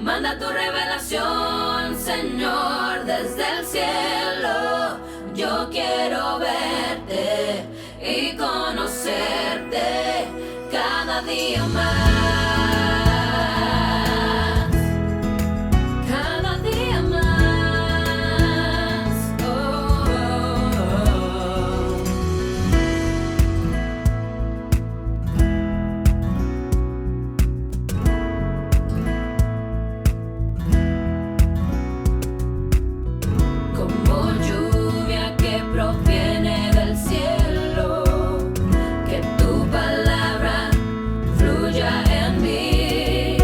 Manda tu revelación, Señor, desde el cielo. Yo quiero verte y conocerte cada día más. Cada día más. Oh, oh, oh. Como lluvia que proviene del cielo, que tu palabra fluya en mí.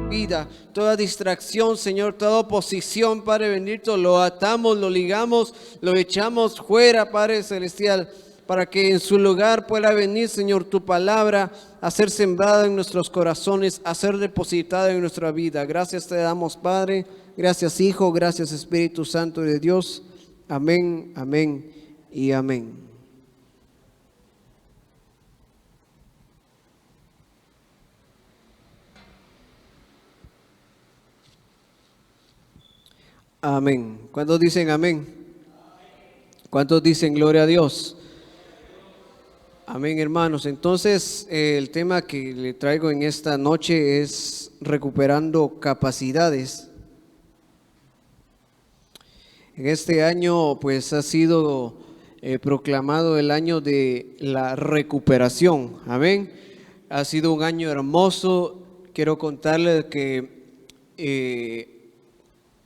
Vida, toda distracción, Señor, toda oposición, Padre bendito, lo atamos, lo ligamos, lo echamos fuera, Padre celestial, para que en su lugar pueda venir, Señor, tu palabra a ser sembrada en nuestros corazones, a ser depositada en nuestra vida. Gracias te damos, Padre, gracias, Hijo, gracias, Espíritu Santo de Dios. Amén, amén y amén. Amén. ¿Cuántos dicen amén? ¿Cuántos dicen gloria a Dios? Amén, hermanos. Entonces, el tema que le traigo en esta noche es recuperando capacidades. En este año, pues, ha sido proclamado el año de la recuperación. Amén. Ha sido un año hermoso. Quiero contarles que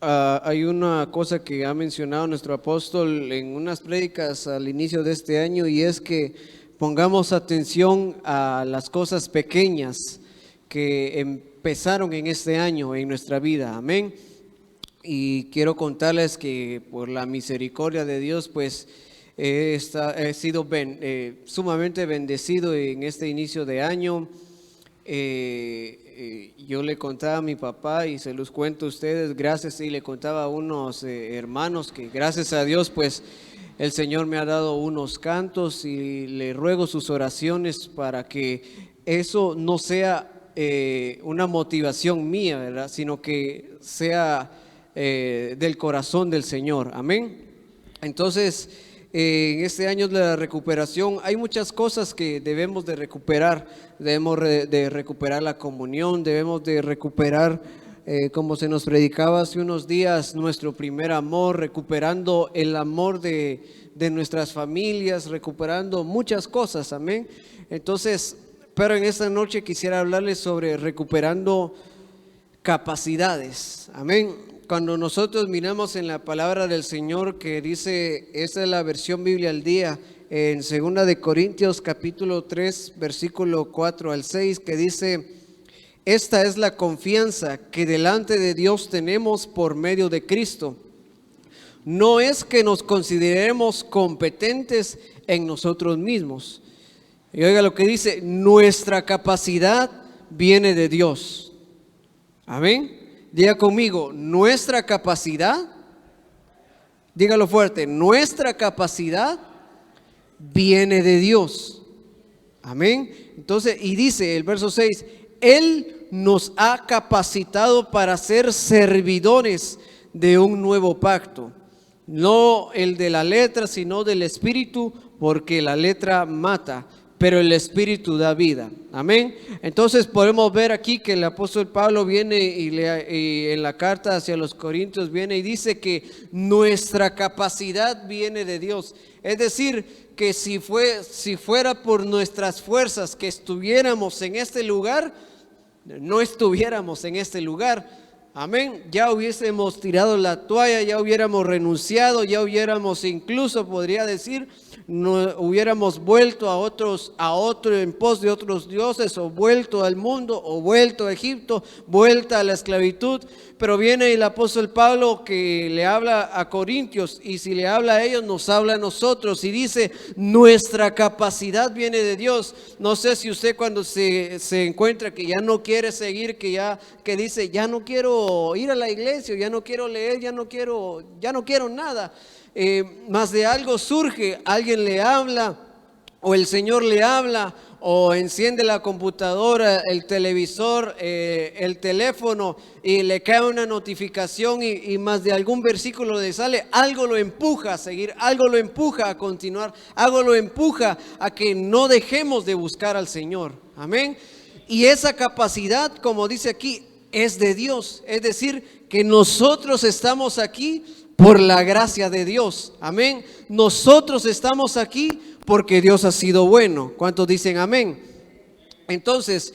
hay una cosa que ha mencionado nuestro apóstol en unas prédicas al inicio de este año, y es que pongamos atención a las cosas pequeñas que empezaron en este año en nuestra vida. Amén. Y quiero contarles que por la misericordia de Dios, pues he sido sumamente bendecido en este inicio de año. Yo le contaba a mi papá y se los cuento a ustedes, gracias, y le contaba a unos hermanos que gracias a Dios, pues el Señor me ha dado unos cantos, y le ruego sus oraciones para que eso no sea una motivación mía, ¿verdad?, sino que sea del corazón del Señor. Amén. Entonces, en este año de la recuperación hay muchas cosas que debemos de recuperar. Debemos de recuperar la comunión, debemos de recuperar, como se nos predicaba hace unos días, nuestro primer amor, recuperando el amor de nuestras familias, recuperando muchas cosas. Amén. Entonces, pero en esta noche quisiera hablarles sobre recuperando capacidades. Amén. Cuando nosotros miramos en la palabra del Señor, que dice, esta es la versión Biblia al día, en 2 de Corintios capítulo 3 versículo 4 al 6, que dice: esta es la confianza que delante de Dios tenemos por medio de Cristo. No es que nos consideremos competentes en nosotros mismos. Y oiga lo que dice: nuestra capacidad viene de Dios. Amén. Diga conmigo, nuestra capacidad, dígalo fuerte, nuestra capacidad viene de Dios. Amén. Entonces, y dice el verso 6, Él nos ha capacitado para ser servidores de un nuevo pacto. No el de la letra, sino del Espíritu, porque la letra mata, pero el Espíritu da vida. Amén. Entonces podemos ver aquí que el apóstol Pablo viene y en la carta hacia los Corintios viene y dice que nuestra capacidad viene de Dios. Es decir, que si fuera por nuestras fuerzas que estuviéramos en este lugar, no estuviéramos en este lugar. Amén. Ya hubiésemos tirado la toalla, ya hubiéramos renunciado, ya hubiéramos incluso, podría decir, no hubiéramos vuelto a otro en pos de otros dioses, o vuelto al mundo, o vuelto a Egipto, vuelta a la esclavitud. Pero viene el apóstol Pablo que le habla a Corintios, y si le habla a ellos, nos habla a nosotros, y dice: nuestra capacidad viene de Dios. No sé si usted, cuando se encuentra que ya no quiere seguir, que dice: ya no quiero ir a la iglesia, ya no quiero leer, ya no quiero nada. Más de algo surge, alguien le habla, o el Señor le habla, o enciende la computadora, el televisor, el teléfono, y le cae una notificación y más de algún versículo le sale, algo lo empuja a seguir, algo lo empuja a continuar, algo lo empuja a que no dejemos de buscar al Señor. Amén. Y esa capacidad, como dice aquí, es de Dios. Es decir, que nosotros estamos aquí por la gracia de Dios. Amén. Nosotros estamos aquí porque Dios ha sido bueno. ¿Cuántos dicen amén? Entonces,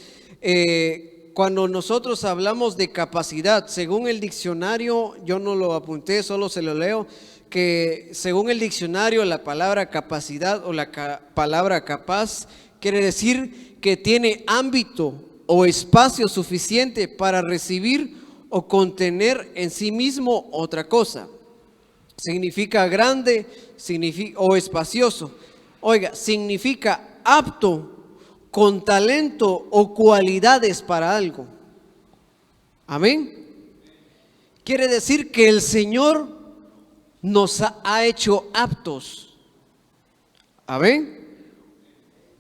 cuando nosotros hablamos de capacidad, según el diccionario, yo no lo apunté, solo se lo leo, que según el diccionario la palabra capacidad o la palabra capaz quiere decir que tiene ámbito o espacio suficiente para recibir o contener en sí mismo otra cosa. Significa grande, o espacioso. Oiga, significa apto, con talento o cualidades para algo. Amén. Quiere decir que el Señor nos ha hecho aptos. Amén.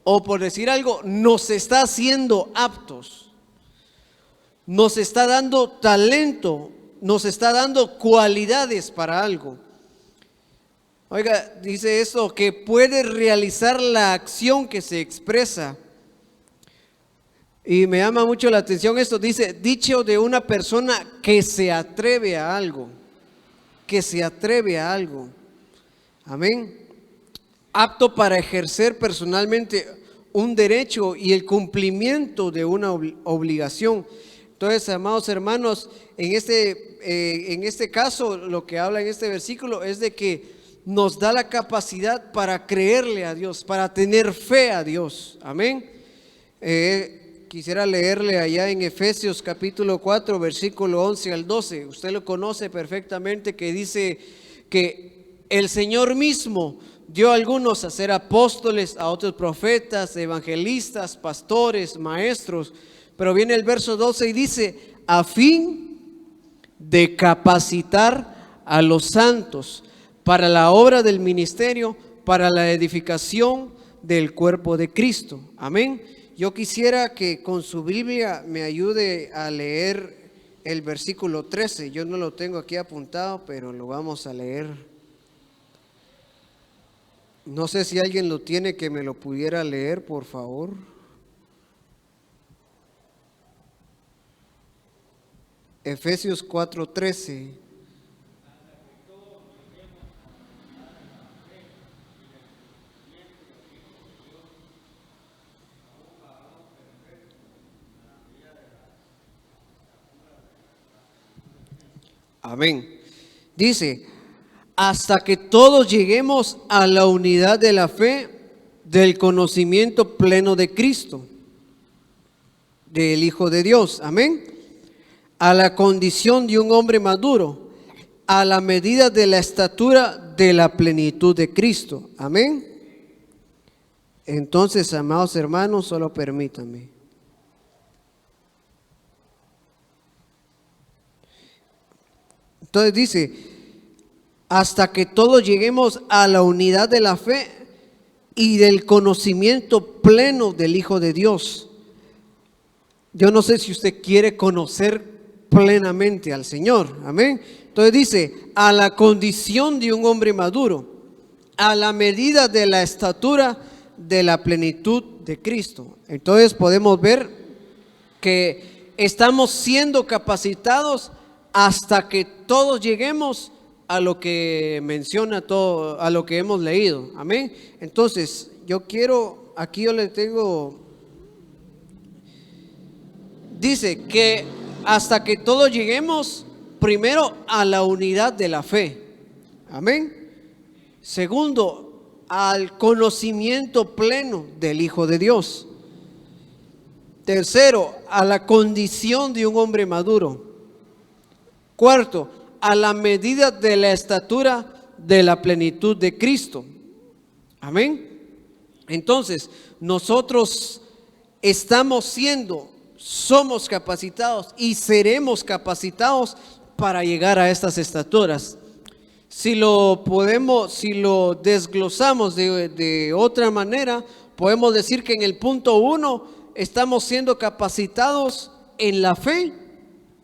O por decir algo, nos está haciendo aptos. Nos está dando talento, nos está dando cualidades para algo. Oiga, dice eso, que puede realizar la acción que se expresa. Y me llama mucho la atención esto, dice, dicho de una persona que se atreve a algo, que se atreve a algo. Amén. Apto para ejercer personalmente un derecho y el cumplimiento de una obligación. Entonces, amados hermanos, en este caso, lo que habla en este versículo es de que nos da la capacidad para creerle a Dios, para tener fe a Dios. Amén. Quisiera leerle allá en Efesios capítulo 4, versículo 11 al 12. Usted lo conoce perfectamente, que dice que el Señor mismo dio a algunos a ser apóstoles, a otros profetas, evangelistas, pastores, maestros. Pero viene el verso 12 y dice, a fin de capacitar a los santos para la obra del ministerio, para la edificación del cuerpo de Cristo. Amén. Yo quisiera que con su Biblia me ayude a leer el versículo 13. Yo no lo tengo aquí apuntado, pero lo vamos a leer. No sé si alguien lo tiene que me lo pudiera leer, por favor. Efesios 4:13. Amén. Dice, hasta que todos lleguemos a la unidad de la fe, del conocimiento pleno de Cristo, del Hijo de Dios. Amén. A la condición de un hombre maduro, a la medida de la estatura de la plenitud de Cristo. Amén. Entonces, amados hermanos, solo permítanme. Entonces dice, hasta que todos lleguemos a la unidad de la fe y del conocimiento pleno del Hijo de Dios. Yo no sé si usted quiere conocer plenamente al Señor. Amén. Entonces dice, a la condición de un hombre maduro, a la medida de la estatura de la plenitud de Cristo. Entonces podemos ver que estamos siendo capacitados hasta que todos lleguemos a lo que menciona todo, a lo que hemos leído. Amén. Entonces, aquí yo le tengo, dice que hasta que todos lleguemos primero a la unidad de la fe. Amén. Segundo, al conocimiento pleno del Hijo de Dios. Tercero, a la condición de un hombre maduro. Cuarto, a la medida de la estatura de la plenitud de Cristo. Amén. Entonces, nosotros somos capacitados y seremos capacitados para llegar a estas estaturas. Si lo desglosamos de otra manera, podemos decir que en el punto 1 estamos siendo capacitados en la fe.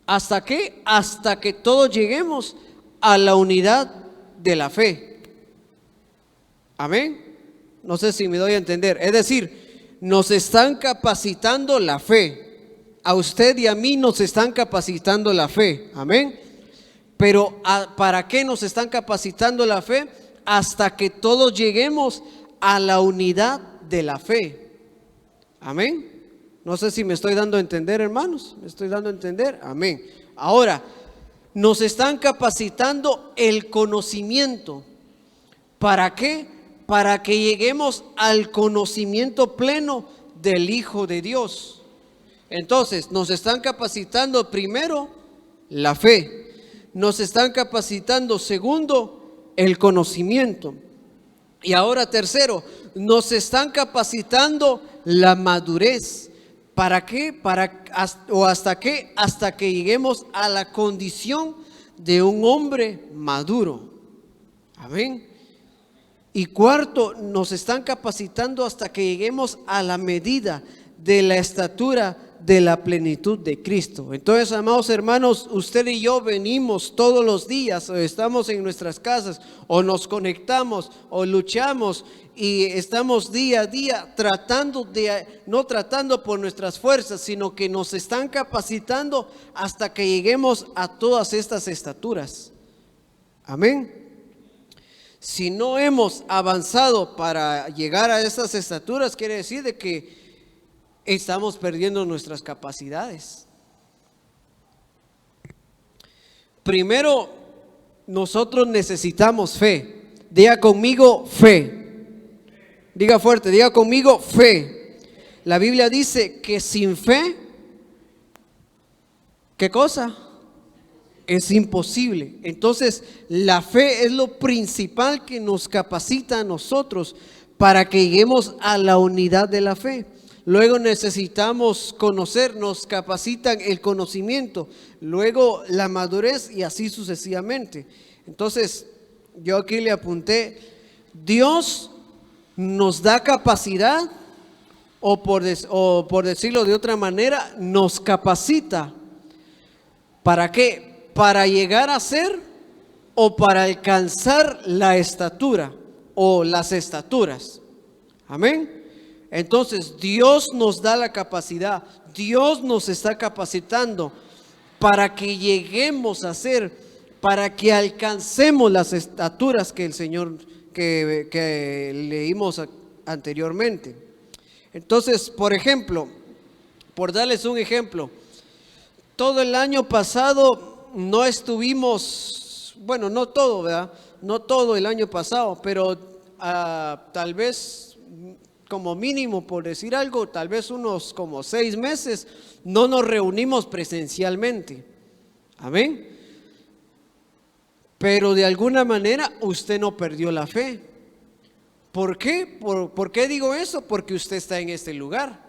¿Hasta qué? Hasta que todos lleguemos a la unidad de la fe. Amén. No sé si me doy a entender. Es decir, nos están capacitando la fe. A usted y a mí nos están capacitando la fe. Amén. Pero ¿para qué nos están capacitando la fe? Hasta que todos lleguemos a la unidad de la fe. Amén. No sé si me estoy dando a entender, hermanos. ¿Me estoy dando a entender? Amén. Ahora, nos están capacitando el conocimiento. ¿Para qué? Para que lleguemos al conocimiento pleno del Hijo de Dios. Entonces, nos están capacitando primero la fe. Nos están capacitando segundo el conocimiento. Y ahora tercero, nos están capacitando la madurez. ¿Para qué? ¿Hasta qué? Hasta que lleguemos a la condición de un hombre maduro. Amén. Y cuarto, nos están capacitando hasta que lleguemos a la medida de la estatura de la plenitud de Cristo. Entonces, amados hermanos, usted y yo venimos todos los días, o estamos en nuestras casas, o nos conectamos, o luchamos, y estamos día a día no tratando por nuestras fuerzas, sino que nos están capacitando hasta que lleguemos a todas estas estaturas. Amén. Si no hemos avanzado para llegar a estas estaturas, quiere decir de que estamos perdiendo nuestras capacidades. Primero, nosotros necesitamos fe. Diga conmigo fe. Diga fuerte, diga conmigo fe. La Biblia dice que sin fe, ¿qué cosa? Es imposible. Entonces, la fe es lo principal que nos capacita a nosotros para que lleguemos a la unidad de la fe. Luego necesitamos conocer, nos capacitan el conocimiento, luego la madurez y así sucesivamente. Entonces, yo aquí le apunté, Dios nos da capacidad, o por decirlo de otra manera, nos capacita. ¿Para qué? Para llegar a ser o para alcanzar la estatura o las estaturas. Amén. Entonces Dios nos da la capacidad, Dios nos está capacitando para que lleguemos a ser, para que alcancemos las estaturas que el Señor que leímos anteriormente. Entonces, por ejemplo, por darles un ejemplo, todo el año pasado no estuvimos, bueno, no todo, ¿verdad? No todo el año pasado, pero tal vez como mínimo, por decir algo, tal vez unos como 6 meses, no nos reunimos presencialmente. Amén. Pero de alguna manera usted no perdió la fe. ¿Por qué? ¿Por qué digo eso? Porque usted está en este lugar.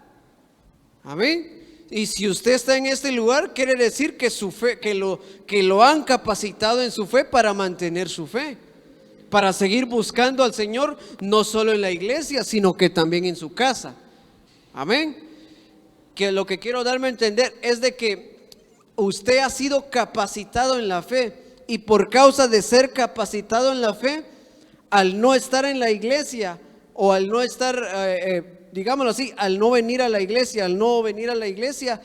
Amén. Y si usted está en este lugar, quiere decir que su fe, que lo han capacitado en su fe para mantener su fe, para seguir buscando al Señor, no solo en la iglesia, sino que también en su casa. Amén. Que lo que quiero darme a entender es de que usted ha sido capacitado en la fe, y por causa de ser capacitado en la fe, al no estar en la iglesia, o al no estar, digámoslo así, al no venir a la iglesia,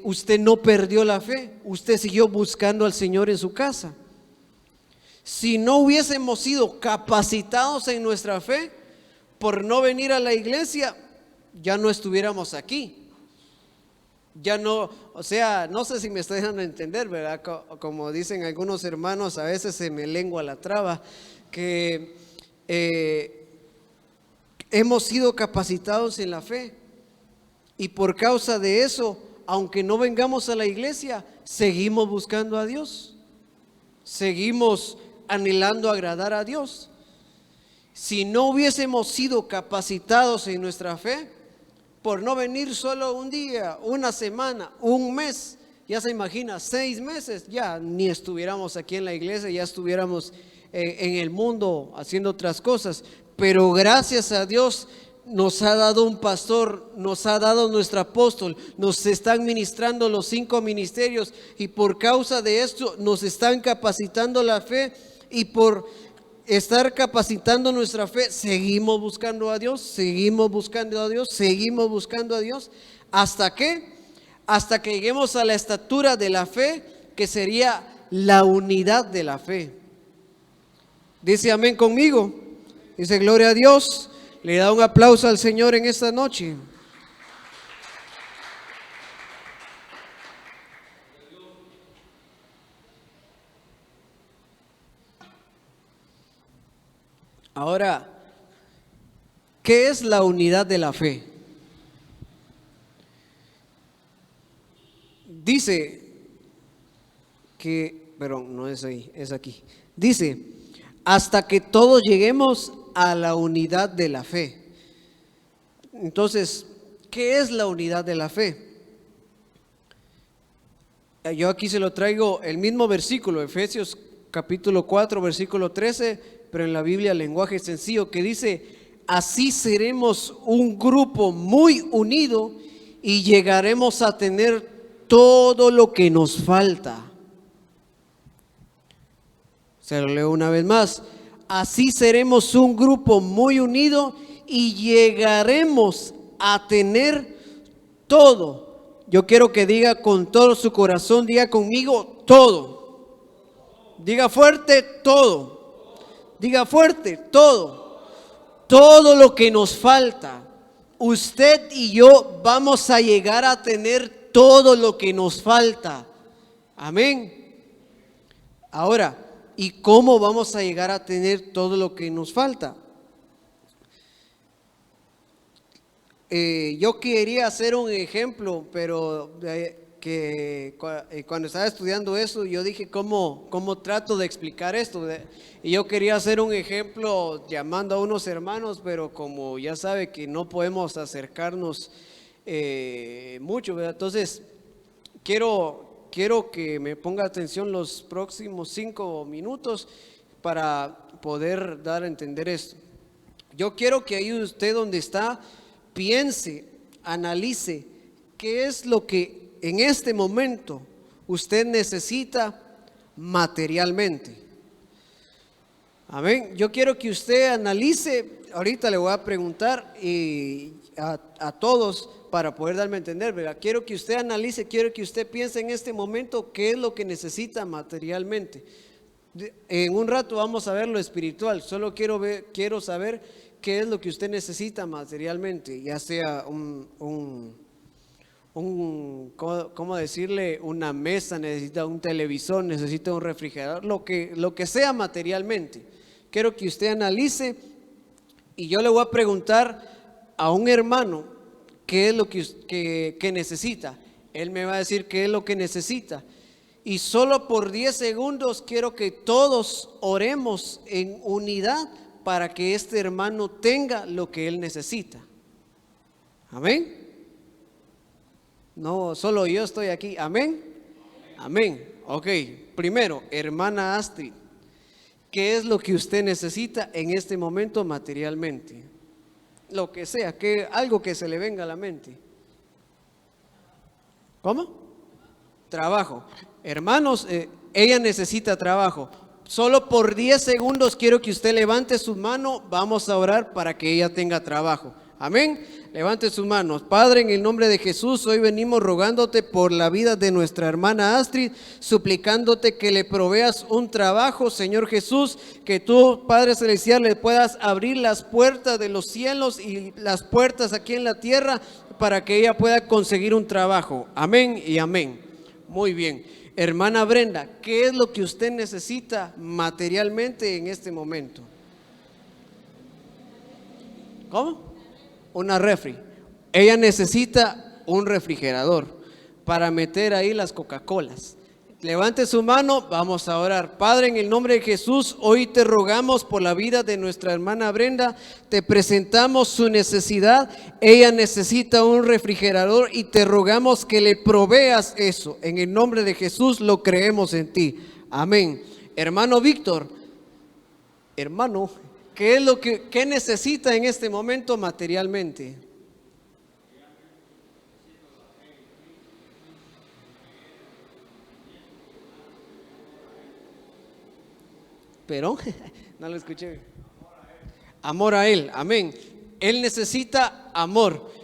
usted no perdió la fe, usted siguió buscando al Señor en su casa. Si no hubiésemos sido capacitados en nuestra fe por no venir a la iglesia, ya no estuviéramos aquí. Ya no, o sea, no sé si me estoy dando a entender, ¿verdad? Como dicen algunos hermanos, a veces se me lengua la traba, que hemos sido capacitados en la fe. Y por causa de eso, aunque no vengamos a la iglesia, seguimos buscando a Dios. Seguimos anhelando agradar a Dios. Si no hubiésemos sido capacitados en nuestra fe, por no venir solo un día, una semana, un mes, ya se imagina, 6 meses, ya ni estuviéramos aquí en la iglesia, ya estuviéramos en el mundo haciendo otras cosas. Pero gracias a Dios nos ha dado un pastor, nos ha dado nuestro apóstol, nos están ministrando los 5 ministerios y por causa de esto nos están capacitando la fe, y por estar capacitando nuestra fe seguimos buscando a Dios, seguimos buscando a Dios, seguimos buscando a Dios. ¿Hasta qué? Hasta que lleguemos a la estatura de la fe, que sería la unidad de la fe. Dice amén conmigo. Dice gloria a Dios. Le da un aplauso al Señor en esta noche. Ahora, ¿qué es la unidad de la fe? Dice que, pero no es ahí, es aquí. Dice, hasta que todos lleguemos a la unidad de la fe. Entonces, ¿qué es la unidad de la fe? Yo aquí se lo traigo el mismo versículo, Efesios capítulo 4, versículo 13, pero en la Biblia lenguaje sencillo, que dice, así seremos un grupo muy unido y llegaremos a tener todo lo que nos falta. Se lo leo una vez más. Así seremos un grupo muy unido y llegaremos a tener todo. Yo quiero que diga con todo su corazón, diga conmigo todo. Diga fuerte todo. Diga fuerte todo. Todo lo que nos falta. Usted y yo vamos a llegar a tener todo lo que nos falta. Amén. Ahora, ¿y cómo vamos a llegar a tener todo lo que nos falta? Yo quería hacer un ejemplo, pero cuando estaba estudiando eso, yo dije, ¿cómo trato de explicar esto? Y yo quería hacer un ejemplo llamando a unos hermanos, pero como ya sabe que no podemos acercarnos mucho, ¿verdad? Entonces, quiero que me ponga atención los próximos 5 minutos para poder dar a entender esto. Yo quiero que ahí usted donde está piense, analice qué es lo que en este momento usted necesita materialmente. Amén. Yo quiero que usted analice, ahorita le voy a preguntar a todos para poder darme a entender, ¿verdad? Quiero que usted analice, quiero que usted piense en este momento qué es lo que necesita materialmente. En un rato vamos a ver lo espiritual, solo quiero saber qué es lo que usted necesita materialmente, ya sea ¿cómo decirle? Una mesa, necesita un televisor, necesita un refrigerador, lo que sea materialmente. Quiero que usted analice y yo le voy a preguntar a un hermano qué es lo que necesita. Él me va a decir qué es lo que necesita. Y solo por 10 segundos quiero que todos oremos en unidad para que este hermano tenga lo que él necesita. Amén. No, solo yo estoy aquí. Amén. Amén. Ok, primero, hermana Astrid, ¿qué es lo que usted necesita en este momento materialmente? Lo que sea, algo que se le venga a la mente. ¿Cómo? Trabajo. Hermanos, ella necesita trabajo. Solo por 10 segundos quiero que usted levante su mano. Vamos a orar para que ella tenga trabajo. Amén. Levante sus manos. Padre, en el nombre de Jesús, hoy venimos rogándote por la vida de nuestra hermana Astrid, suplicándote que le proveas un trabajo, Señor Jesús, que tú, Padre Celestial, le puedas abrir las puertas de los cielos y las puertas aquí en la tierra para que ella pueda conseguir un trabajo. Amén y amén. Muy bien. Hermana Brenda, ¿qué es lo que usted necesita materialmente en este momento? ¿Cómo? Una refri. Ella necesita un refrigerador para meter ahí las Coca-Colas. Levante su mano, vamos a orar. Padre, en el nombre de Jesús, hoy te rogamos por la vida de nuestra hermana Brenda. Te presentamos su necesidad. Ella necesita un refrigerador y te rogamos que le proveas eso. En el nombre de Jesús lo creemos en ti. Amén. Hermano Víctor, hermano, ¿Qué es lo que necesita en este momento materialmente? Pero no lo escuché. Amor a Él, amén. Él necesita amor.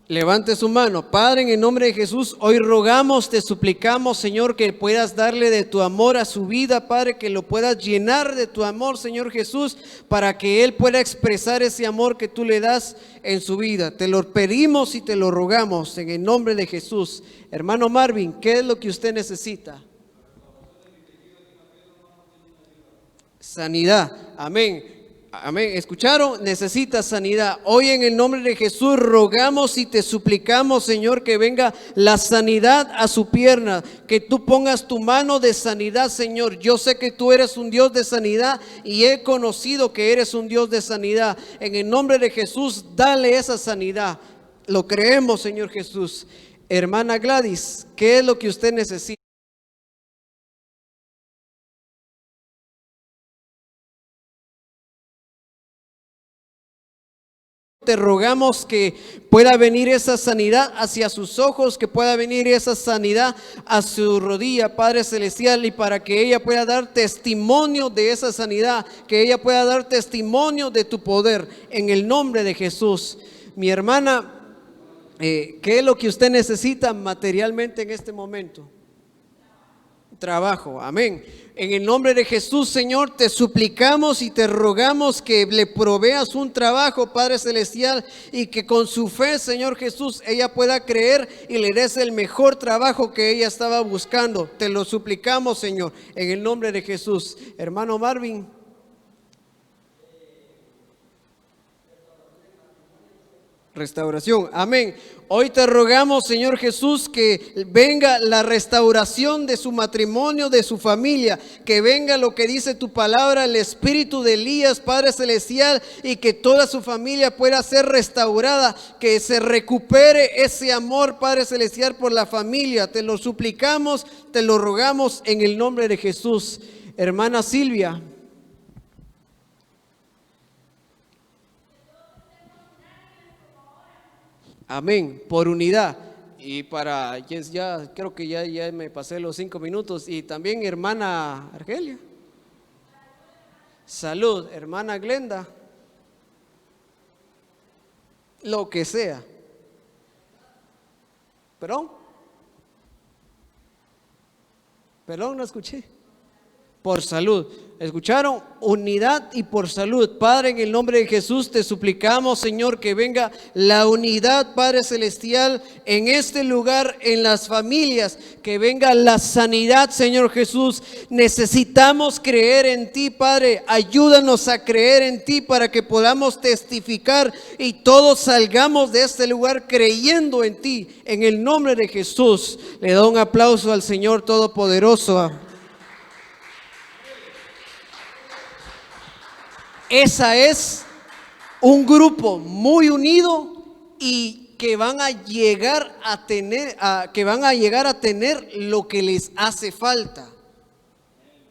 Levante su mano. Padre, en el nombre de Jesús, hoy rogamos, te suplicamos, Señor, que puedas darle de tu amor a su vida, Padre, que lo puedas llenar de tu amor, Señor Jesús, para que Él pueda expresar ese amor que tú le das en su vida. Te lo pedimos y te lo rogamos en el nombre de Jesús. Hermano Marvin, ¿qué es lo que usted necesita? Sanidad, amén. Amén, ¿escucharon? Necesita sanidad. Hoy en el nombre de Jesús rogamos y te suplicamos, Señor, que venga la sanidad a su pierna, que tú pongas tu mano de sanidad, Señor. Yo sé que tú eres un Dios de sanidad y he conocido que eres un Dios de sanidad. En el nombre de Jesús, dale esa sanidad. Lo creemos, Señor Jesús. Hermana Gladys, ¿qué es lo que usted necesita? Te rogamos que pueda venir esa sanidad hacia sus ojos, que pueda venir esa sanidad a su rodilla, Padre Celestial, y para que ella pueda dar testimonio de esa sanidad, que ella pueda dar testimonio de tu poder, en el nombre de Jesús. Mi hermana, ¿qué es lo que usted necesita materialmente en este momento? Trabajo, amén. En el nombre de Jesús, Señor, te suplicamos y te rogamos que le proveas un trabajo, Padre Celestial, y que con su fe, Señor Jesús, ella pueda creer y le des el mejor trabajo que ella estaba buscando. Te lo suplicamos, Señor, en el nombre de Jesús. Hermano Marvin. Restauración, amén. Hoy te rogamos, Señor Jesús, que venga la restauración de su matrimonio, de su familia, que venga lo que dice tu palabra, el espíritu de Elías, Padre Celestial, y que toda su familia pueda ser restaurada, que se recupere ese amor, Padre Celestial, por la familia. Te lo suplicamos, te lo rogamos en el nombre de Jesús. Hermana Silvia. Amén, por unidad. Y para, ya creo que ya me pasé los 5 minutos. Y también hermana Argelia. Salud, hermana Glenda. Lo que sea. Perdón. Perdón, no escuché. Por salud. ¿Escucharon? Unidad y por salud. Padre, en el nombre de Jesús te suplicamos, Señor, que venga la unidad, Padre Celestial, en este lugar, en las familias, que venga la sanidad, Señor Jesús. Necesitamos creer en ti, Padre. Ayúdanos a creer en ti para que podamos testificar y todos salgamos de este lugar creyendo en ti. En el nombre de Jesús, le doy un aplauso al Señor Todopoderoso. Esa es un grupo muy unido y que van a llegar a tener lo que les hace falta.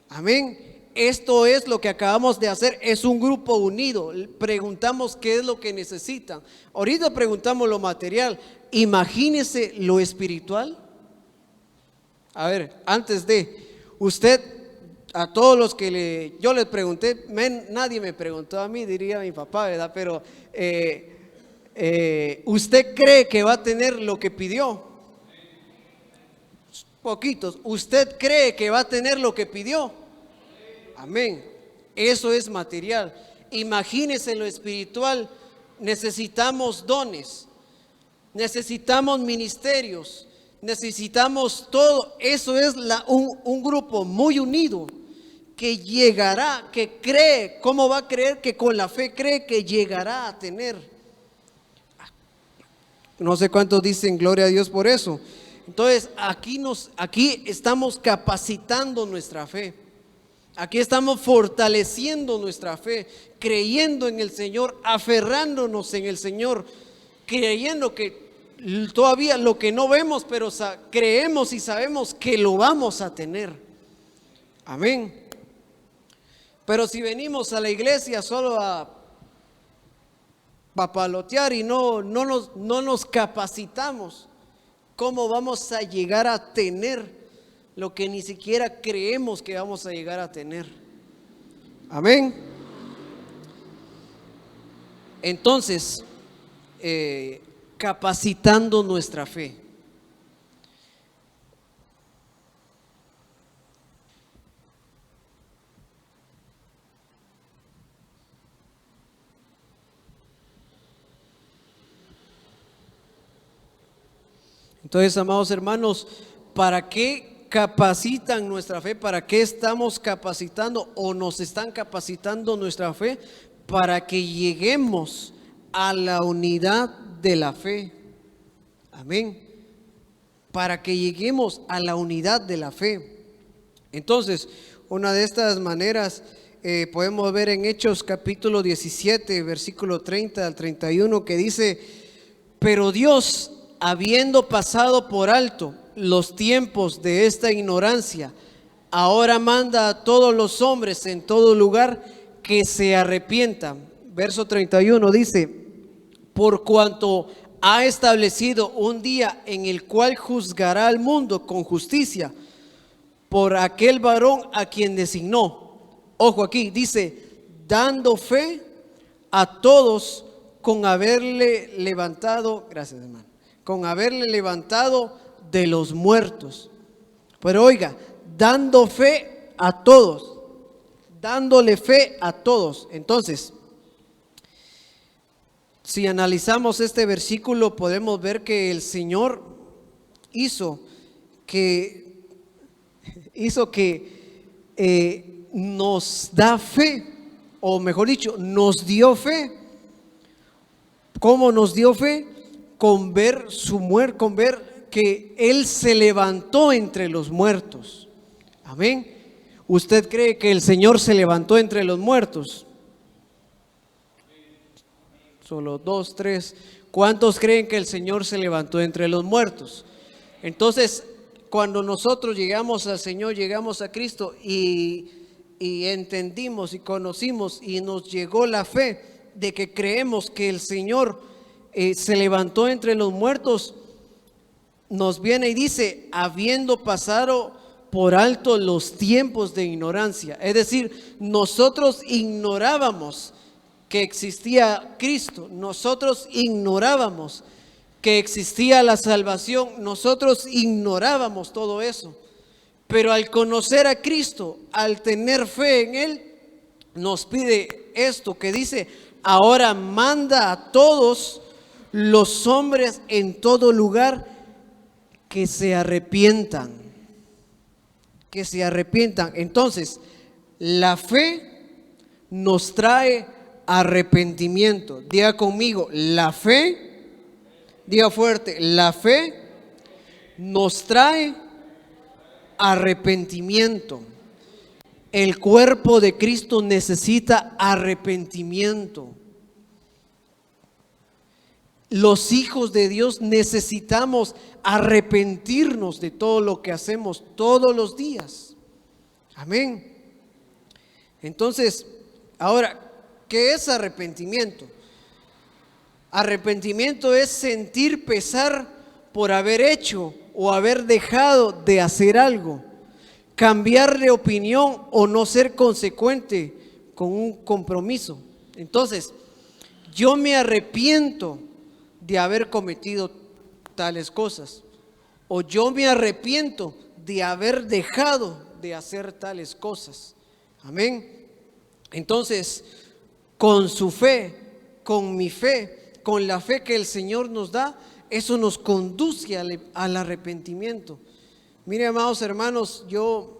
Amén. Esto es lo que acabamos de hacer, es un grupo unido. Preguntamos qué es lo que necesitan. Ahorita preguntamos lo material. Imagínese lo espiritual. A ver, antes de usted. A todos los que yo les pregunté, nadie me preguntó a mí, diría mi papá, ¿verdad? Pero ¿usted cree que va a tener lo que pidió? Poquitos. ¿Usted cree que va a tener lo que pidió? Amén. Eso es material. Imagínese lo espiritual. Necesitamos dones, necesitamos ministerios, necesitamos todo. Eso es un grupo muy unido que llegará, que cree. ¿Cómo va a creer? Que con la fe cree que llegará a tener. No sé cuántos dicen gloria a Dios por eso. Entonces aquí estamos capacitando nuestra fe. Aquí estamos fortaleciendo nuestra fe, creyendo en el Señor, aferrándonos en el Señor, creyendo que todavía lo que no vemos, pero creemos y sabemos que lo vamos a tener. Amén. Pero si venimos a la iglesia solo a papalotear y no nos capacitamos, ¿cómo vamos a llegar a tener lo que ni siquiera creemos que vamos a llegar a tener? Amén. Entonces, capacitando nuestra fe. Entonces, amados hermanos, ¿para qué capacitan nuestra fe? ¿Para qué estamos capacitando o nos están capacitando nuestra fe? Para que lleguemos a la unidad de la fe. Amén. Para que lleguemos a la unidad de la fe. Entonces, una de estas maneras podemos ver en Hechos capítulo 17, versículo 30 al 31, que dice: pero Dios, habiendo pasado por alto los tiempos de esta ignorancia, ahora manda a todos los hombres en todo lugar que se arrepientan. Verso 31 dice: por cuanto ha establecido un día en el cual juzgará al mundo con justicia por aquel varón a quien designó. Ojo aquí, dice: dando fe a todos con haberle levantado, gracias hermano, con haberle levantado de los muertos. Pero oiga, dando fe a todos, dándole fe a todos. Entonces, si analizamos este versículo, podemos ver que el Señor hizo que nos da fe, o mejor dicho, nos dio fe. ¿Cómo nos dio fe? Con ver su muerte, con ver que Él se levantó entre los muertos. Amén. ¿Usted cree que el Señor se levantó entre los muertos? Solo 2, 3. ¿Cuántos creen que el Señor se levantó entre los muertos? Entonces, cuando nosotros llegamos al Señor, llegamos a Cristo y entendimos y conocimos y nos llegó la fe de que creemos que el Señor se levantó entre los muertos, nos viene y dice: habiendo pasado por alto los tiempos de ignorancia. Es decir, nosotros ignorábamos que existía Cristo, nosotros ignorábamos que existía la salvación, nosotros ignorábamos todo eso. Pero al conocer a Cristo, al tener fe en Él, nos pide esto que dice: ahora manda a todos los hombres en todo lugar que se arrepientan. Que se arrepientan. Entonces, la fe nos trae arrepentimiento. Diga conmigo, la fe, diga fuerte, la fe nos trae arrepentimiento. El cuerpo de Cristo necesita arrepentimiento. Los hijos de Dios necesitamos arrepentirnos de todo lo que hacemos todos los días. Amén. Entonces, ahora, ¿qué es arrepentimiento? Arrepentimiento es sentir pesar por haber hecho o haber dejado de hacer algo, cambiar de opinión o no ser consecuente con un compromiso. Entonces, yo me arrepiento de haber cometido tales cosas, o yo me arrepiento de haber dejado de hacer tales cosas. Amén. Entonces, con su fe, con mi fe, con la fe que el Señor nos da, eso nos conduce al arrepentimiento. Mire, amados hermanos, yo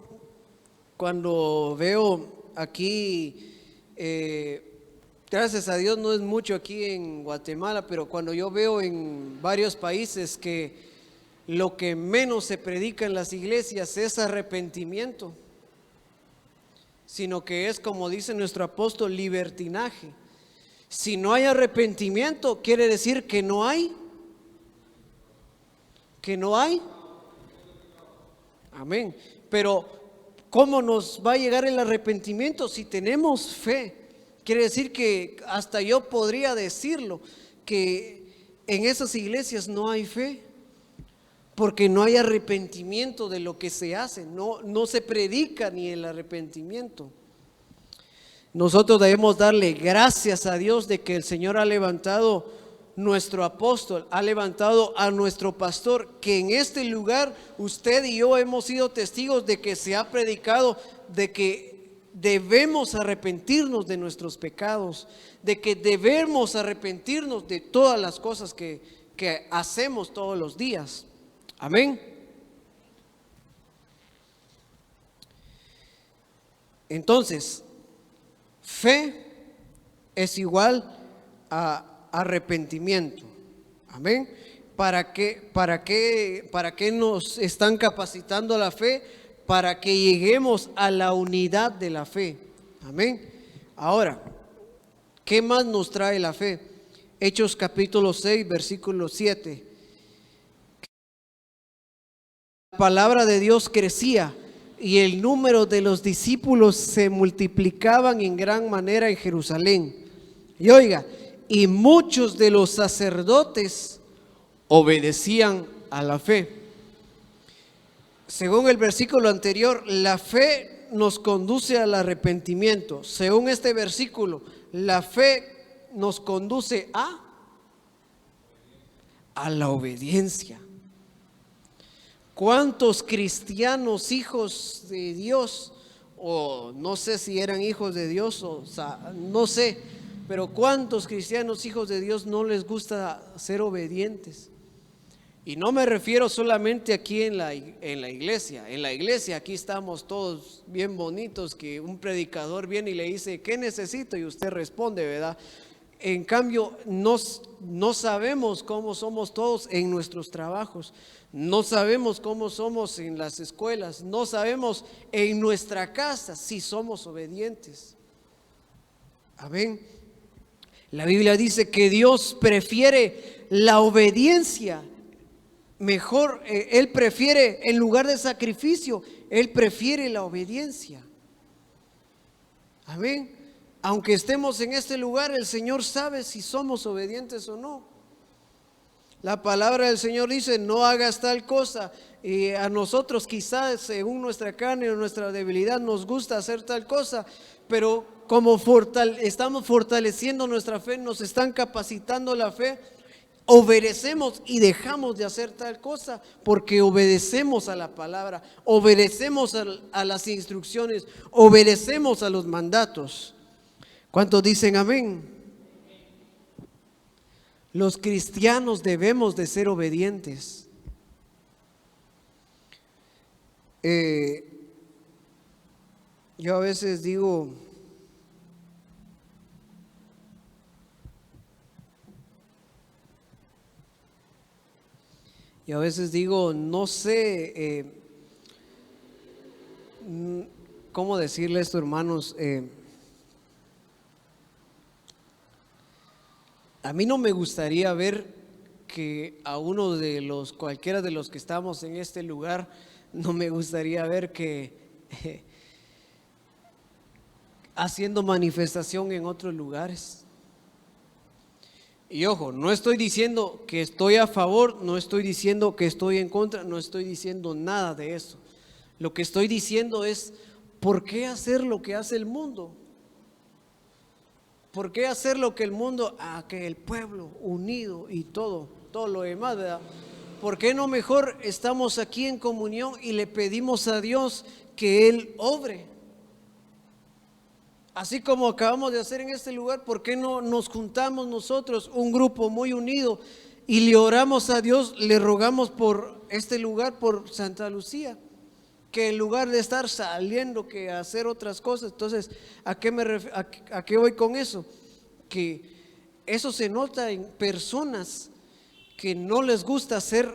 cuando veo aquí, gracias a Dios no es mucho aquí en Guatemala, pero cuando yo veo en varios países que lo que menos se predica en las iglesias es arrepentimiento, sino que es, como dice nuestro apóstol, libertinaje. Si no hay arrepentimiento, quiere decir que no hay. ¿Que no hay? Amén. Pero ¿cómo nos va a llegar el arrepentimiento? Si tenemos fe. Quiere decir que hasta yo podría decirlo, que en esas iglesias no hay fe, porque no hay arrepentimiento de lo que se hace, no se predica ni el arrepentimiento. Nosotros debemos darle gracias a Dios de que el Señor ha levantado nuestro apóstol, ha levantado a nuestro pastor, que en este lugar usted y yo hemos sido testigos de que se ha predicado de que debemos arrepentirnos de nuestros pecados, de que debemos arrepentirnos de todas las cosas que hacemos todos los días. Amén. Entonces, fe es igual a arrepentimiento. Amén. ¿Para qué nos están capacitando la fe? Para que lleguemos a la unidad de la fe. Amén. Ahora, ¿qué más nos trae la fe? Hechos capítulo 6, versículo 7. La palabra de Dios crecía y el número de los discípulos se multiplicaban en gran manera en Jerusalén. Y oiga, y muchos de los sacerdotes obedecían a la fe. Según el versículo anterior, la fe nos conduce al arrepentimiento. Según este versículo, la fe nos conduce a la obediencia. ¿Cuántos cristianos, hijos de Dios, o no sé si eran hijos de Dios, o sea, no sé, pero cuántos cristianos, hijos de Dios, no les gusta ser obedientes? Y no me refiero solamente aquí en la iglesia. En la iglesia aquí estamos todos bien bonitos, que un predicador viene y le dice, ¿qué necesito? Y usted responde, ¿verdad? En cambio, no sabemos cómo somos todos en nuestros trabajos. No sabemos cómo somos en las escuelas. No sabemos en nuestra casa si somos obedientes. Amén. La Biblia dice que Dios prefiere la obediencia. Mejor, Él prefiere, en lugar de sacrificio, Él prefiere la obediencia. Amén. Aunque estemos en este lugar, el Señor sabe si somos obedientes o no. La palabra del Señor dice, no hagas tal cosa. Y a nosotros quizás, según nuestra carne o nuestra debilidad, nos gusta hacer tal cosa, pero como estamos fortaleciendo nuestra fe, nos están capacitando la fe, obedecemos y dejamos de hacer tal cosa porque obedecemos a la palabra, obedecemos a las instrucciones, obedecemos a los mandatos. ¿Cuántos dicen amén? Los cristianos debemos de ser obedientes. Yo a veces digo, no sé cómo decirle esto, hermanos. A mí no me gustaría ver que a uno de los, cualquiera de los que estamos en este lugar, no me gustaría ver que haciendo manifestación en otros lugares. Y ojo, no estoy diciendo que estoy a favor, no estoy diciendo que estoy en contra, no estoy diciendo nada de eso. Lo que estoy diciendo es, ¿por qué hacer lo que hace el mundo? ¿Por qué hacer lo que el mundo, que el pueblo unido y todo lo demás, ¿verdad? ¿Por qué no mejor estamos aquí en comunión y le pedimos a Dios que Él obre? Así como acabamos de hacer en este lugar, ¿por qué no nos juntamos nosotros, un grupo muy unido, y le oramos a Dios, le rogamos por este lugar, por Santa Lucía? Que en lugar de estar saliendo, que hacer otras cosas. Entonces, ¿a qué voy con eso? Que eso se nota en personas que no les gusta hacer,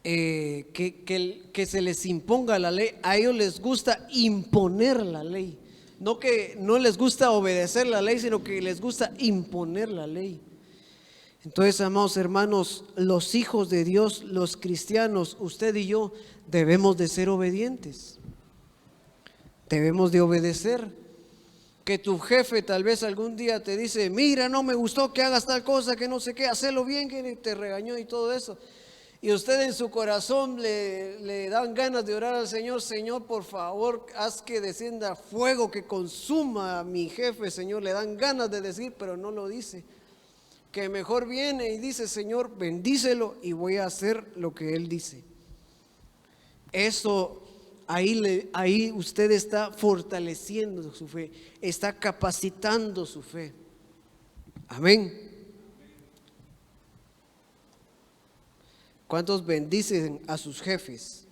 que se les imponga la ley. A ellos les gusta imponer la ley. No que no les gusta obedecer la ley, sino que les gusta imponer la ley. Entonces, amados hermanos, los hijos de Dios, los cristianos, usted y yo, debemos de ser obedientes. Debemos de obedecer. Que tu jefe tal vez algún día te dice, mira, no me gustó que hagas tal cosa, que no sé qué, hacelo bien, que te regañó y todo eso. Y usted en su corazón le dan ganas de orar al Señor, Señor, por favor, haz que descienda fuego que consuma a mi jefe, Señor. Le dan ganas de decir, pero no lo dice. Que mejor viene y dice, Señor, bendícelo y voy a hacer lo que Él dice. Eso, ahí usted está fortaleciendo su fe, está capacitando su fe. Amén. ¿Cuántos bendicen a sus jefes?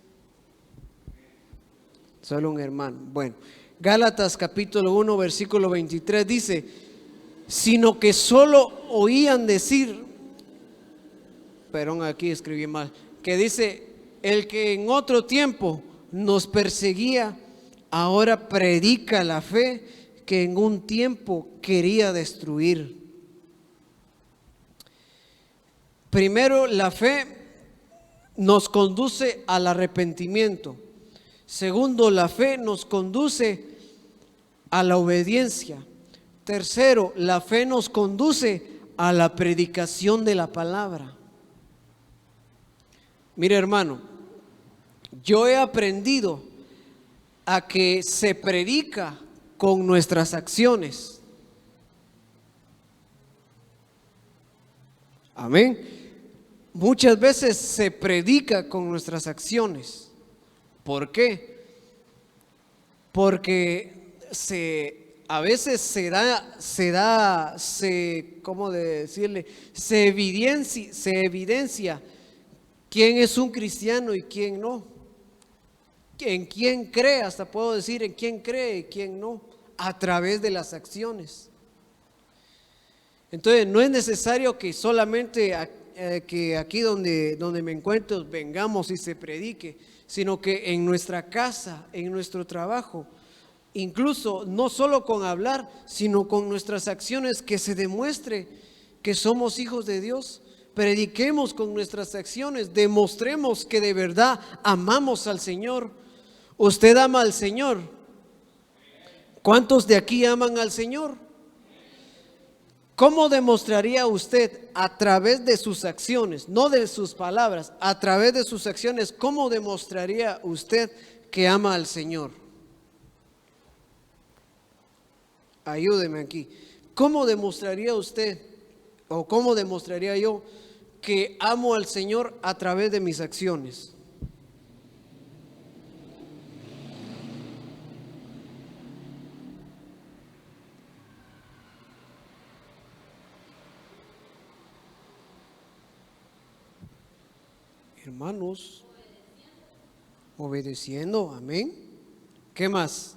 Solo un hermano. Bueno, Gálatas capítulo 1 versículo 23 dice, sino que solo oían decir, perdón, aquí escribí mal, que dice, el que en otro tiempo nos perseguía, ahora predica la fe que en un tiempo quería destruir. Primero, la fe nos conduce al arrepentimiento. Segundo, la fe nos conduce a la obediencia. Tercero, la fe nos conduce a la predicación de la palabra. Mire, hermano, yo he aprendido a que se predica con nuestras acciones. Amén. Muchas veces se predica con nuestras acciones. ¿Por qué? Porque a veces ¿cómo decirle? Se evidencia quién es un cristiano y quién no. En quién cree, hasta puedo decir en quién cree y quién no, a través de las acciones. Entonces no es necesario que solamente que aquí donde me encuentro vengamos y se predique, sino que en nuestra casa, en nuestro trabajo, incluso no solo con hablar, sino con nuestras acciones, que se demuestre que somos hijos de Dios. Prediquemos con nuestras acciones, demostremos que de verdad amamos al Señor. ¿Usted ama al Señor? ¿Cuántos de aquí aman al Señor? ¿Cómo demostraría usted a través de sus acciones, no de sus palabras, a través de sus acciones, cómo demostraría usted que ama al Señor? Ayúdeme aquí. ¿Cómo demostraría usted o cómo demostraría yo que amo al Señor a través de mis acciones? Hermanos, obedeciendo, amén. ¿Qué más?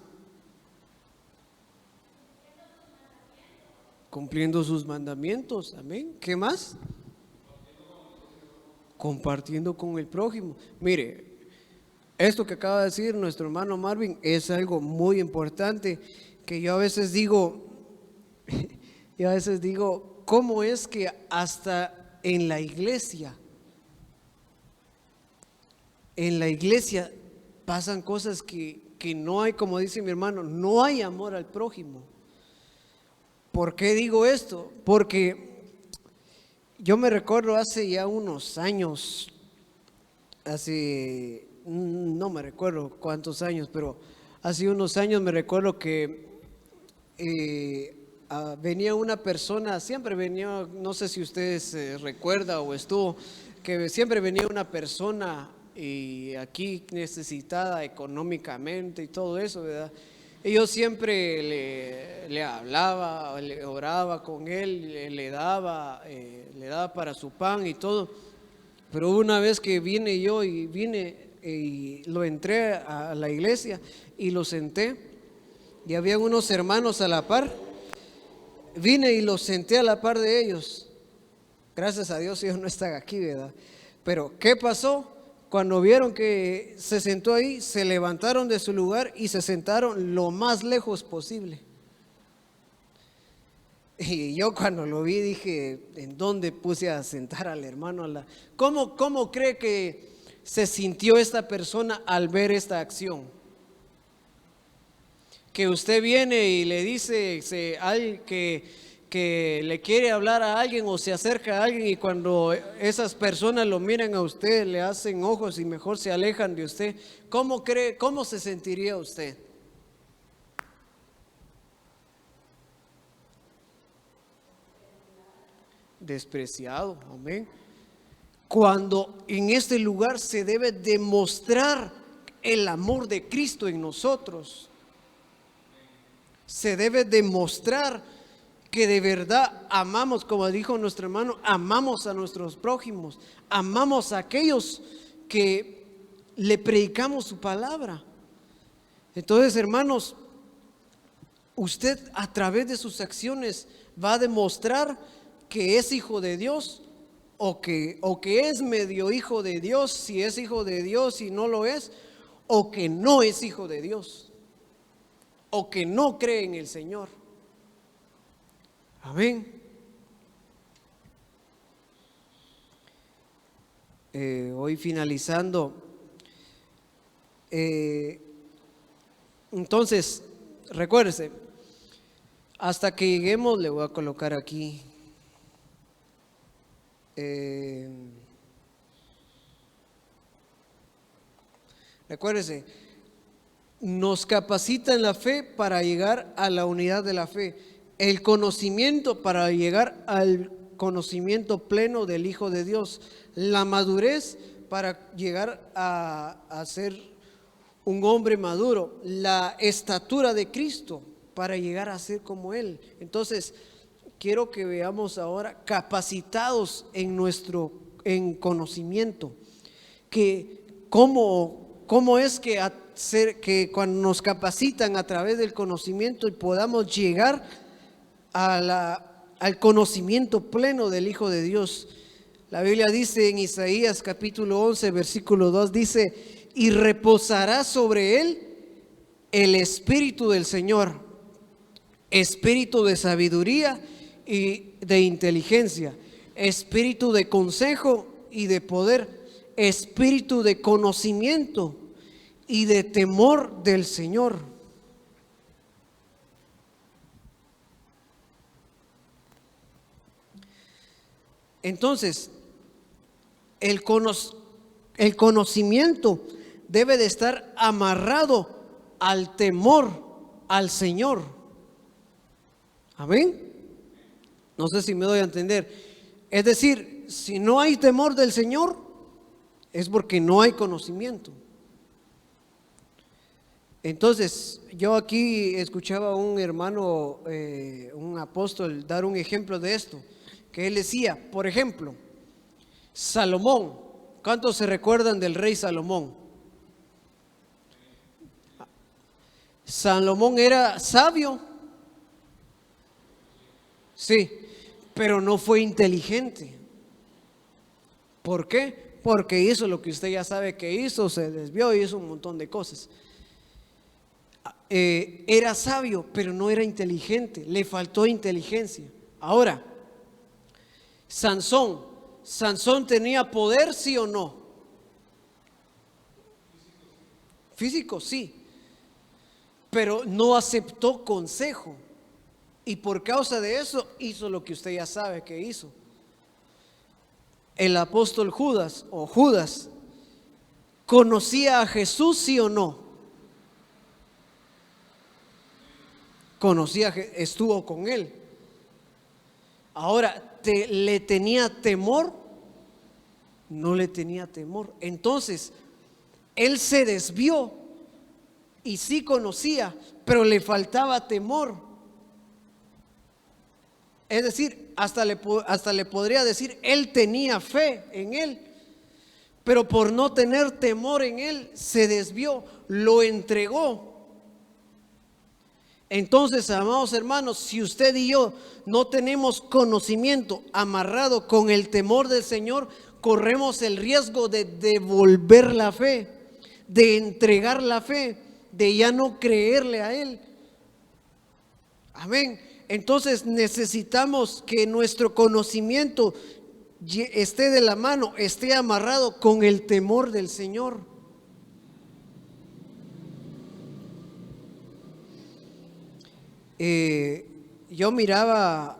Cumpliendo sus mandamientos, amén. ¿Qué más? Compartiendo con el prójimo. Mire, esto que acaba de decir nuestro hermano Marvin es algo muy importante, que yo a veces digo, ¿cómo es que hasta en la iglesia pasan cosas que no hay, como dice mi hermano, no hay amor al prójimo? ¿Por qué digo esto? Porque yo me recuerdo hace ya unos años, no me recuerdo cuántos años, pero hace unos años me recuerdo que venía una persona, siempre venía, no sé si ustedes recuerda o estuvo, que siempre venía una persona y aquí necesitada económicamente y todo eso, ¿verdad? Y yo siempre le hablaba, le oraba con él, le daba para su pan y todo. Pero una vez que vine y lo entré a la iglesia y lo senté, y había unos hermanos a la par, vine y los senté a la par de ellos. Gracias a Dios ellos no están aquí, ¿verdad? Pero ¿qué pasó? Cuando vieron que se sentó ahí, se levantaron de su lugar y se sentaron lo más lejos posible. Y yo cuando lo vi dije, ¿en dónde puse a sentar al hermano? ¿Cómo cree que se sintió esta persona al ver esta acción? que usted viene y le dice que le quiere hablar a alguien o se acerca a alguien, y cuando esas personas lo miran a usted, le hacen ojos y mejor se alejan de usted? ¿Cómo se sentiría usted? Despreciado, amén. Cuando en este lugar se debe demostrar el amor de Cristo en nosotros. Se debe demostrar que de verdad amamos, como dijo nuestro hermano, amamos a nuestros prójimos, amamos a aquellos que le predicamos su palabra. Entonces, hermanos, usted a través de sus acciones va a demostrar que es hijo de Dios, o que es medio hijo de Dios, si es hijo de Dios y no lo es, o que no es hijo de Dios, o que no cree en el Señor. Amén. Hoy finalizando, entonces recuérdese, hasta que lleguemos, le voy a colocar aquí, recuérdese, nos capacita en la fe para llegar a la unidad de la fe, el conocimiento para llegar al conocimiento pleno del Hijo de Dios, la madurez para llegar a ser un hombre maduro, la estatura de Cristo para llegar a ser como Él. Entonces, quiero que veamos ahora capacitados en conocimiento, que cómo es que cuando nos capacitan a través del conocimiento y podamos llegar al conocimiento pleno del Hijo de Dios. La Biblia dice en Isaías capítulo 11 versículo 2, dice: y reposará sobre él el Espíritu del Señor, espíritu de sabiduría y de inteligencia, espíritu de consejo y de poder, espíritu de conocimiento y de temor del Señor. Entonces, el conocimiento debe de estar amarrado al temor al Señor. Amén. No sé si me doy a entender. Es decir, si no hay temor del Señor, es porque no hay conocimiento. Entonces, yo aquí escuchaba a un hermano, un apóstol, dar un ejemplo de esto, que él decía, por ejemplo, Salomón. ¿Cuántos se recuerdan del rey Salomón? Salomón era sabio, sí, pero no fue inteligente. ¿Por qué? Porque hizo lo que usted ya sabe que hizo, se desvió y hizo un montón de cosas. Era sabio, pero no era inteligente, le faltó inteligencia. Ahora, Sansón tenía poder, ¿sí o no? Físico, sí, pero no aceptó consejo, y por causa de eso hizo lo que usted ya sabe que hizo. El apóstol Judas ¿conocía a Jesús, sí o no? Estuvo con él. Ahora, ¿le tenía temor? No le tenía temor. Entonces, él se desvió y sí conocía, pero le faltaba temor. Es decir, hasta le podría decir, él tenía fe en él, pero por no tener temor en él, se desvió, lo entregó. Entonces, amados hermanos, si usted y yo no tenemos conocimiento amarrado con el temor del Señor, corremos el riesgo de devolver la fe, de entregar la fe, de ya no creerle a Él. Amén. Entonces necesitamos que nuestro conocimiento esté de la mano, esté amarrado con el temor del Señor. Yo miraba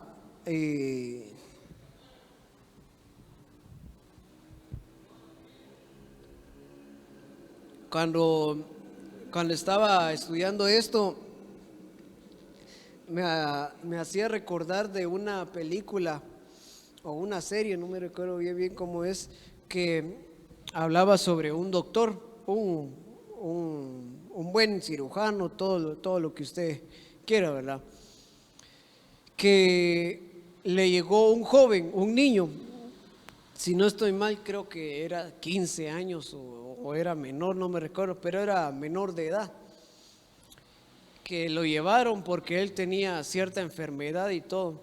cuando estaba estudiando esto, me hacía recordar de una película o una serie, no me recuerdo bien cómo es, que hablaba sobre un doctor, un buen cirujano, todo lo que usted quiera, ¿verdad? Que le llegó un joven, un niño, si no estoy mal, creo que era 15 años o era menor, no me recuerdo, pero era menor de edad, que lo llevaron porque él tenía cierta enfermedad y todo.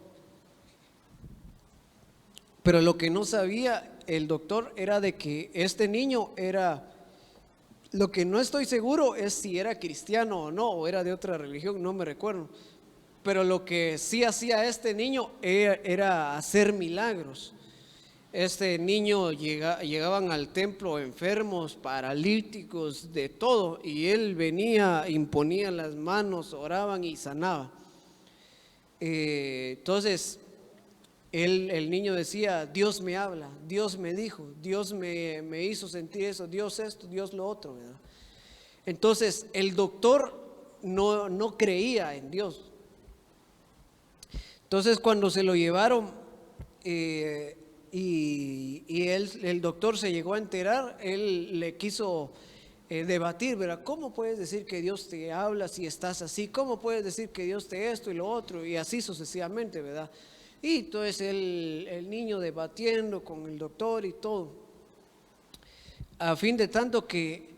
Pero lo que no sabía el doctor era de que este niño era, lo que no estoy seguro es si era cristiano o no, o era de otra religión, no me recuerdo. Pero lo que sí hacía este niño era hacer milagros. Este niño llegaban al templo enfermos, paralíticos, de todo, y él venía, imponía las manos, oraban y sanaba. Entonces, el niño decía: Dios me habla, Dios me dijo, Dios me hizo sentir eso, Dios esto, Dios lo otro, ¿verdad? Entonces, el doctor no creía en Dios. Entonces, cuando se lo llevaron y el doctor se llegó a enterar, él le quiso debatir, ¿verdad? ¿Cómo puedes decir que Dios te habla si estás así? ¿Cómo puedes decir que Dios te esto y lo otro? Y así sucesivamente, ¿verdad? Y entonces el niño debatiendo con el doctor y todo, a fin de tanto que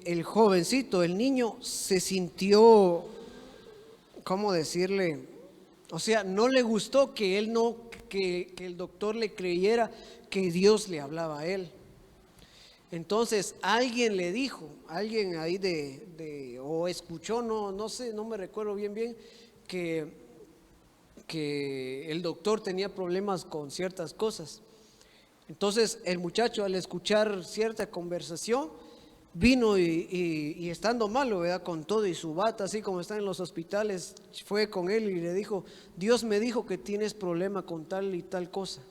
el jovencito, el niño, se sintió, ¿cómo decirle? O sea, no le gustó que el doctor le creyera que Dios le hablaba a él. Entonces alguien le dijo, alguien ahí o escuchó, no sé, no me recuerdo bien, que el doctor tenía problemas con ciertas cosas. Entonces el muchacho, al escuchar cierta conversación, vino y estando malo, ¿verdad?, con todo y su bata, así como está en los hospitales, fue con él y le dijo: Dios me dijo que tienes problema con tal y tal cosa.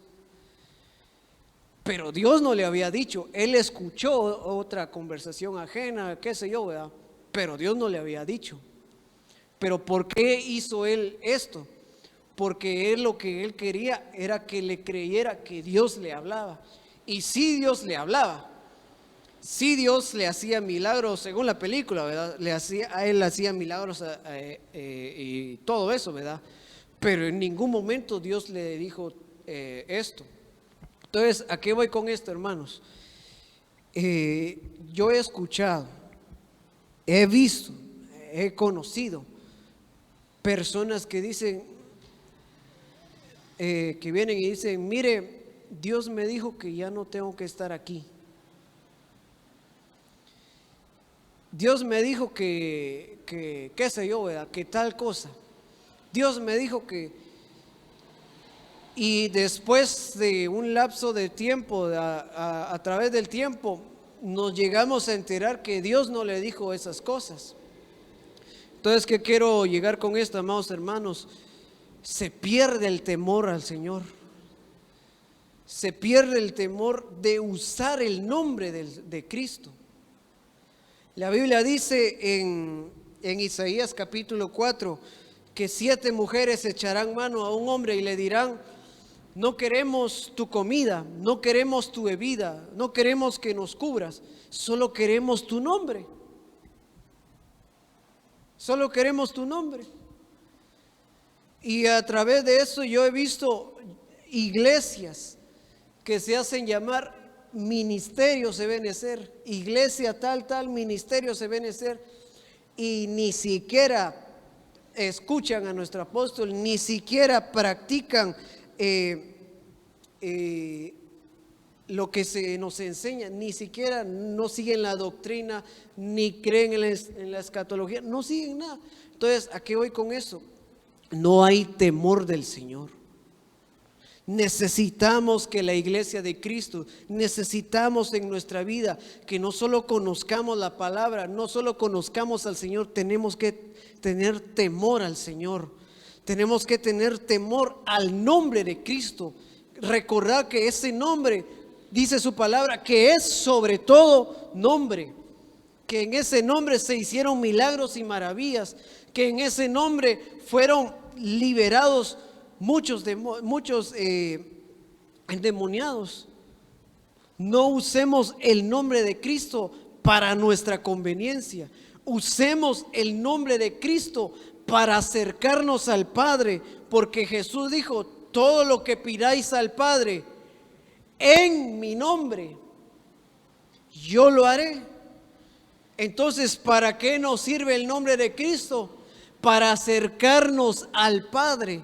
Pero Dios no le había dicho. Él escuchó otra conversación ajena, qué sé yo, ¿verdad? Pero Dios no le había dicho. Pero ¿por qué hizo él esto? Porque lo que él quería era que le creyera que Dios le hablaba. Y si Dios le hablaba, si Dios le hacía milagros, según la película, ¿verdad? A él hacía milagros y todo eso, ¿verdad? Pero en ningún momento Dios le dijo esto. Entonces, ¿a qué voy con esto, hermanos? Yo he escuchado, he visto, he conocido personas que dicen, que vienen y dicen: mire, Dios me dijo que ya no tengo que estar aquí. Dios me dijo que qué sé yo, ¿verdad?, que tal cosa. Dios me dijo que... Y después de un lapso de tiempo, a través del tiempo, nos llegamos a enterar que Dios no le dijo esas cosas. Entonces, ¿qué quiero llegar con esto, amados hermanos? Se pierde el temor al Señor. Se pierde el temor de usar el nombre de Cristo. La Biblia dice en Isaías capítulo 4 que 7 mujeres echarán mano a un hombre y le dirán: no queremos tu comida, no queremos tu bebida, no queremos que nos cubras, solo queremos tu nombre. Solo queremos tu nombre. Y a través de eso yo he visto iglesias que se hacen llamar ministerios de Ebenecer, iglesia tal, ministerio de Ebenecer, y ni siquiera escuchan a nuestro apóstol, ni siquiera practican lo que se nos enseña, ni siquiera no siguen la doctrina, ni creen en la escatología, no siguen nada. Entonces, ¿a qué voy con eso? No hay temor del Señor. Necesitamos que la iglesia de Cristo, necesitamos en nuestra vida que no solo conozcamos la palabra, no solo conozcamos al Señor, tenemos que tener temor al Señor. Tenemos que tener temor al nombre de Cristo. Recordar que ese nombre, dice su palabra, que es sobre todo nombre. Que en ese nombre se hicieron milagros y maravillas. Que en ese nombre fueron liberados muchos endemoniados. No usemos el nombre de Cristo para nuestra conveniencia. Usemos el nombre de Cristo para acercarnos al Padre, porque Jesús dijo: todo lo que pidáis al Padre en mi nombre, yo lo haré. Entonces, ¿para qué nos sirve el nombre de Cristo? Para acercarnos al Padre,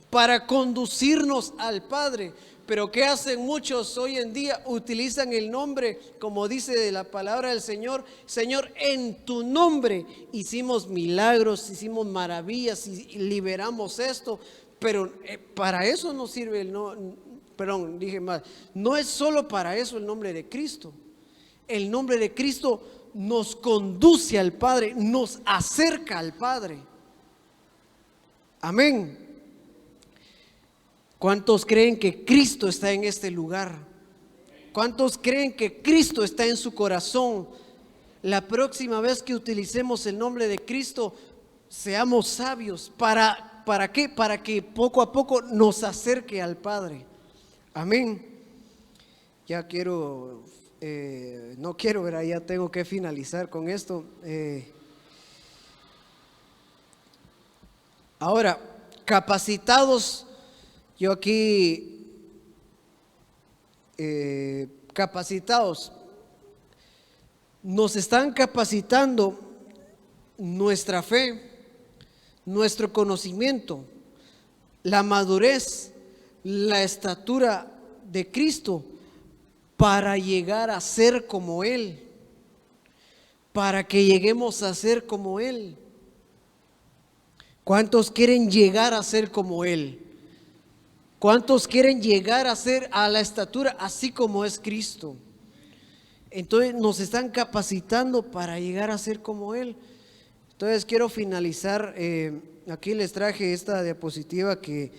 para conducirnos al Padre. Pero ¿qué hacen muchos hoy en día? Utilizan el nombre, como dice de la palabra del Señor: Señor, en tu nombre hicimos milagros, hicimos maravillas y liberamos esto. Pero para eso no sirve no es solo para eso el nombre de Cristo. El nombre de Cristo nos conduce al Padre, nos acerca al Padre. Amén. ¿Cuántos creen que Cristo está en este lugar? ¿Cuántos creen que Cristo está en su corazón? La próxima vez que utilicemos el nombre de Cristo, seamos sabios. ¿Para qué? Para que poco a poco nos acerque al Padre. Amén. Ya quiero, ya tengo que finalizar con esto. Ahora, capacitados. Yo aquí, capacitados, nos están capacitando nuestra fe, nuestro conocimiento, la madurez, la estatura de Cristo para llegar a ser como Él, para que lleguemos a ser como Él. ¿Cuántos quieren llegar a ser como Él? ¿Cuántos quieren llegar a ser a la estatura así como es Cristo? Entonces nos están capacitando para llegar a ser como Él. Entonces quiero finalizar, aquí les traje esta diapositiva que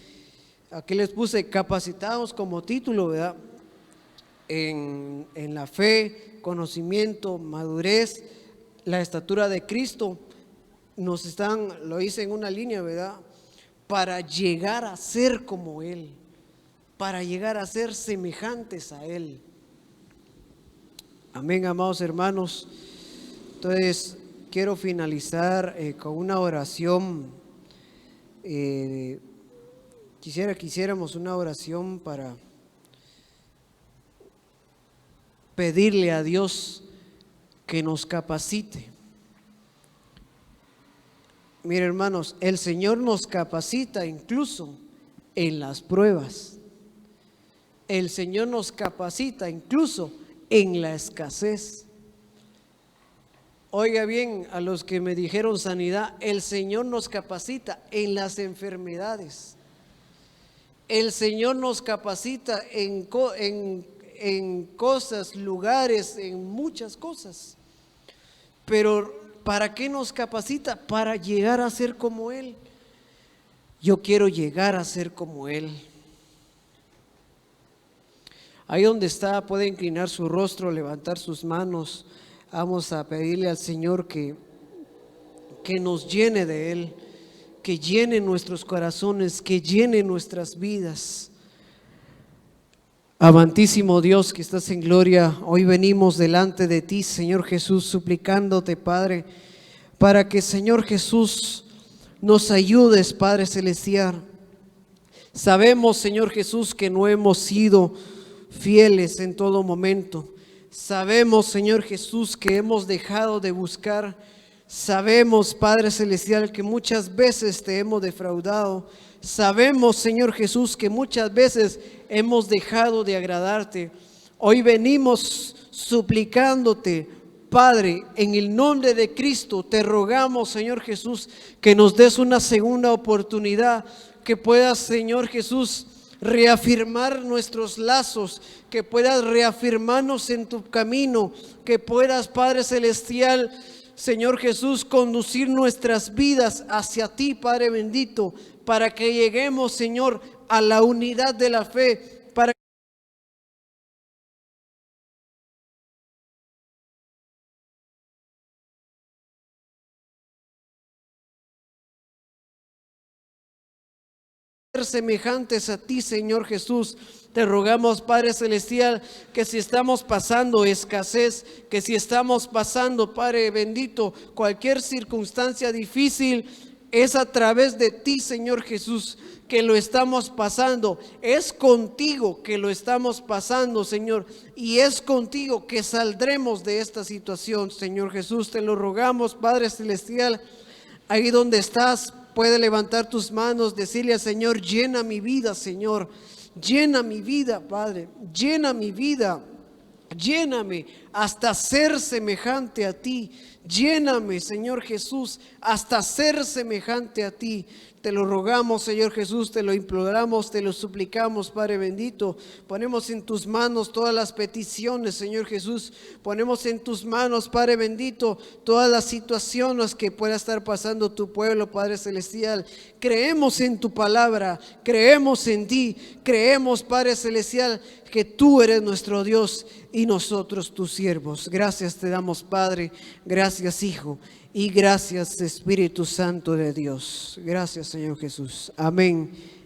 aquí les puse capacitados como título, ¿verdad? En la fe, conocimiento, madurez, la estatura de Cristo. Lo hice en una línea, ¿verdad? Para llegar a ser como Él, para llegar a ser semejantes a Él. Amén, amados hermanos. Entonces, quiero finalizar con una oración. Quisiéramos una oración para pedirle a Dios que nos capacite. Mira, hermanos, el Señor nos capacita incluso en las pruebas. El Señor nos capacita incluso en la escasez. Oiga bien, a los que me dijeron sanidad, el Señor nos capacita en las enfermedades. El Señor nos capacita en cosas, lugares, en muchas cosas. Pero ¿para qué nos capacita? Para llegar a ser como Él. Yo quiero llegar a ser como Él. Ahí donde está, puede inclinar su rostro, levantar sus manos. Vamos a pedirle al Señor que nos llene de Él, que llene nuestros corazones, que llene nuestras vidas. Amantísimo Dios que estás en gloria, hoy venimos delante de ti, Señor Jesús, suplicándote, Padre, para que, Señor Jesús, nos ayudes, Padre Celestial. Sabemos, Señor Jesús, que no hemos sido fieles en todo momento. Sabemos, Señor Jesús, que hemos dejado de buscar. Sabemos, Padre Celestial, que muchas veces te hemos defraudado. Sabemos, Señor Jesús, que muchas veces hemos dejado de agradarte. Hoy venimos suplicándote, Padre, en el nombre de Cristo, te rogamos, Señor Jesús, que nos des una segunda oportunidad, que puedas, Señor Jesús, reafirmar nuestros lazos, que puedas reafirmarnos en tu camino, que puedas, Padre Celestial, Señor Jesús, conducir nuestras vidas hacia ti, Padre bendito, para que lleguemos, Señor, a la unidad de la fe, para ser semejantes a ti, Señor Jesús. Te rogamos, Padre Celestial, que si estamos pasando escasez, que si estamos pasando, Padre bendito, cualquier circunstancia difícil, es a través de ti, Señor Jesús, que lo estamos pasando. Es contigo que lo estamos pasando, Señor, y es contigo que saldremos de esta situación, Señor Jesús. Te lo rogamos, Padre Celestial. Ahí donde estás, puede levantar tus manos, decirle al Señor: llena mi vida, Señor. Llena mi vida, Padre. Llena mi vida. Lléname hasta ser semejante a ti. Lléname, Señor Jesús, hasta ser semejante a ti. Te lo rogamos, Señor Jesús, te lo imploramos, te lo suplicamos, Padre bendito. Ponemos en tus manos todas las peticiones, Señor Jesús. Ponemos en tus manos, Padre bendito, todas las situaciones que pueda estar pasando tu pueblo, Padre celestial. Creemos en tu palabra, creemos en ti, creemos, Padre celestial, que tú eres nuestro Dios y nosotros tus siervos. Gracias te damos, Padre, gracias, Hijo, y gracias, Espíritu Santo de Dios. Gracias, Señor Jesús. Amén